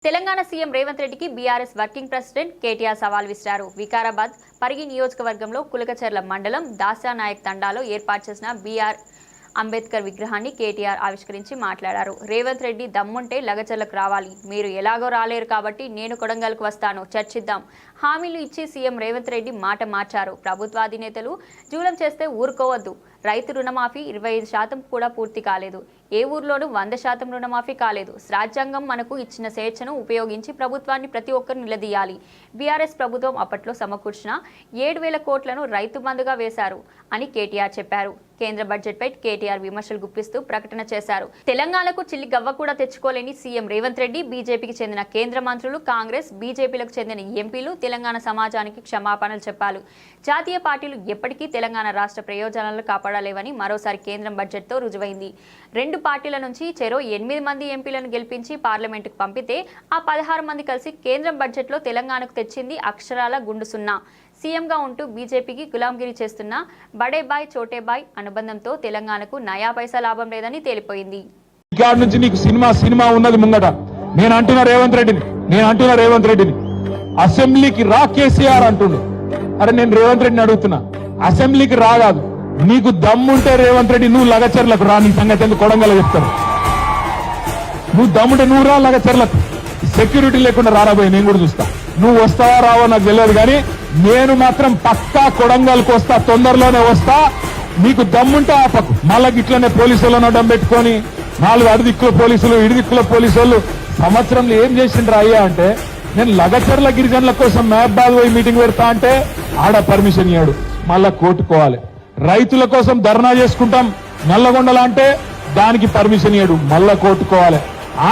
Telangana CM Revanth రెడ్డికి BRS working president KTR సవాల్ విసిరారు. వికారాబాద్ పరిగి నియోజకవర్గంలో కులకచర్ల మండలం దాసానాయక్ తండాలో ఏర్పాటు చేసిన బీఆర్ అంబేద్కర్ విగ్రహాన్ని కేటీఆర్ ఆవిష్కరించి మాట్లాడారు. రేవంత్ రెడ్డి దమ్ముంటే లగచర్లకు రావాలి, మీరు ఎలాగో రాలేరు కాబట్టి నేను కొడంగల్కు వస్తాను, చర్చిద్దాం. హామీలు ఇచ్చి సీఎం రేవంత్ రెడ్డి మాట మార్చారు. ప్రభుత్వ అధినేతలు జూలం చేస్తే ఊరుకోవద్దు. రైతు రుణమాఫీ 25% కూడా పూర్తి కాలేదు. ఏ ఊర్లోనూ 100% రుణమాఫీ కాలేదు. రాజ్యాంగం మనకు ఇచ్చిన స్వేచ్ఛను ఉపయోగించి ప్రభుత్వాన్ని ప్రతి ఒక్కరు నిలదీయాలి. బీఆర్ఎస్ ప్రభుత్వం అప్పట్లో సమకూర్చిన 7,000 కోట్లను రైతు బంధుగా వేశారు అని కేటీఆర్ చెప్పారు. కేంద్ర బడ్జెట్పై కేటీఆర్ విమర్శలు గుప్పిస్తూ ప్రకటన చేశారు. తెలంగాణకు చిల్లి గవ్వ కూడా తెచ్చుకోలేని సీఎం రేవంత్ రెడ్డి, బీజేపీకి చెందిన కేంద్ర మంత్రులు, కాంగ్రెస్, బీజేపీలకు చెందిన ఎంపీలు తెలంగాణ సమాజానికి క్షమాపణలు చెప్పాలి. జాతీయ పార్టీలు ఎప్పటికీ తెలంగాణ రాష్ట్ర ప్రయోజనాలను కాపాడలేవని మరోసారి కేంద్రం బడ్జెట్తో రుజువైంది. 2 పార్టీల నుంచి చెరో 8 మంది ఎంపీలను గెలిపించి పార్లమెంటుకు పంపితే ఆ 16 మంది కలిసి కేంద్రం బడ్జెట్లో తెలంగాణకు తెచ్చింది అక్షరాల గుండు సున్నా. సీఎంగా ఉంటూ బీజేపీకి గులాంగిరి చేస్తున్న బడే బాయ్ చోటే బాయ్ అనుబంధంతో తెలంగాణకు నయా పైసా లాభం లేదని తేలిపోయింది. నుంచి నీకు సినిమా ఉన్నది ముంగట. నేను అంటున్నా రేవంత్ రెడ్డిని అసెంబ్లీకి రా కేసీఆర్ అంటుండు. అరే నేను రేవంత్ రెడ్డిని అడుగుతున్నా, అసెంబ్లీకి రాగాదు, నీకు దమ్ముంటే రేవంత్ రెడ్డి నువ్వు లగచర్లకు రా. నీ సంగతి ఎందుకు కొడంగల్ చెప్తాను. నువ్వు దమ్ముంటే నువ్వు రా లగచర్లకు. సెక్యూరిటీ లేకుండా రారాబోయే నేను కూడా చూస్తా. నువ్వు వస్తావా రావో నాకు తెలియదు, కానీ నేను మాత్రం పక్కా కొడంగల్కి వస్తా, తొందరలోనే వస్తా. నీకు దమ్ముంటే ఆపకు. మళ్ళా ఇట్లనే పోలీసులను అడ్డం పెట్టుకొని 4 అడుదిక్కుల పోలీసులు, ఇడిదిక్కుల పోలీసులు సంవత్సరంలో ఏం చేసిండ్రు అయ్యా అంటే, నేను లగచర్ల గిరిజనుల కోసం మహబాద్ పోయి మీటింగ్ పెడతా అంటే ఆడ పర్మిషన్ ఇయ్యాడు, మళ్ళా కోర్టుకోవాలి. రైతుల కోసం ధర్నా చేసుకుంటాం నల్లగొండల అంటే దానికి పర్మిషన్ ఇయ్యాడు, మళ్ళా కోర్టుకోవాలి.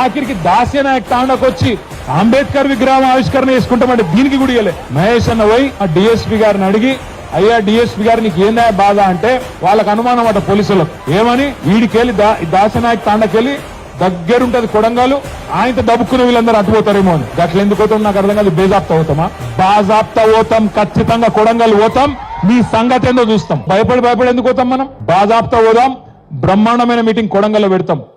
ఆఖరికి దాస్యనాయక్ తాండకు వచ్చి అంబేద్కర్ విగ్రహం ఆవిష్కరణ చేసుకుంటామంటే దీనికి కూడా ఇయ్యలే. మహేష్ అన్న పోయి ఆ డిఎస్పీ గారిని అడిగి, అయ్యా డిఎస్పీ గారు నీకు ఏందా బాధ అంటే వాళ్ళకు అనుమానం అట పోలీసులకు. ఏమని వీడికెళ్ళి దాస్యనాయక్ తాండకెళ్ళి దగ్గరుంటది కొడంగల్, ఆయనతో దబ్బుకున్న వీళ్ళందరూ అటుపోతారేమో అని. గట్ల ఎందుకు పోతాం నాకు అర్థం కాదు. బేజాప్తా పోతామా? బాజాప్తా పోతాం, ఖచ్చితంగా కొడంగల్ పోతాం. మీ సంగతి ఏందో చూస్తాం. భయపడి ఎందుకు పోతాం మనం? బాజాప్తా పోదాం. బ్రహ్మాండమైన మీటింగ్ కొడంగల్లో పెడతాం.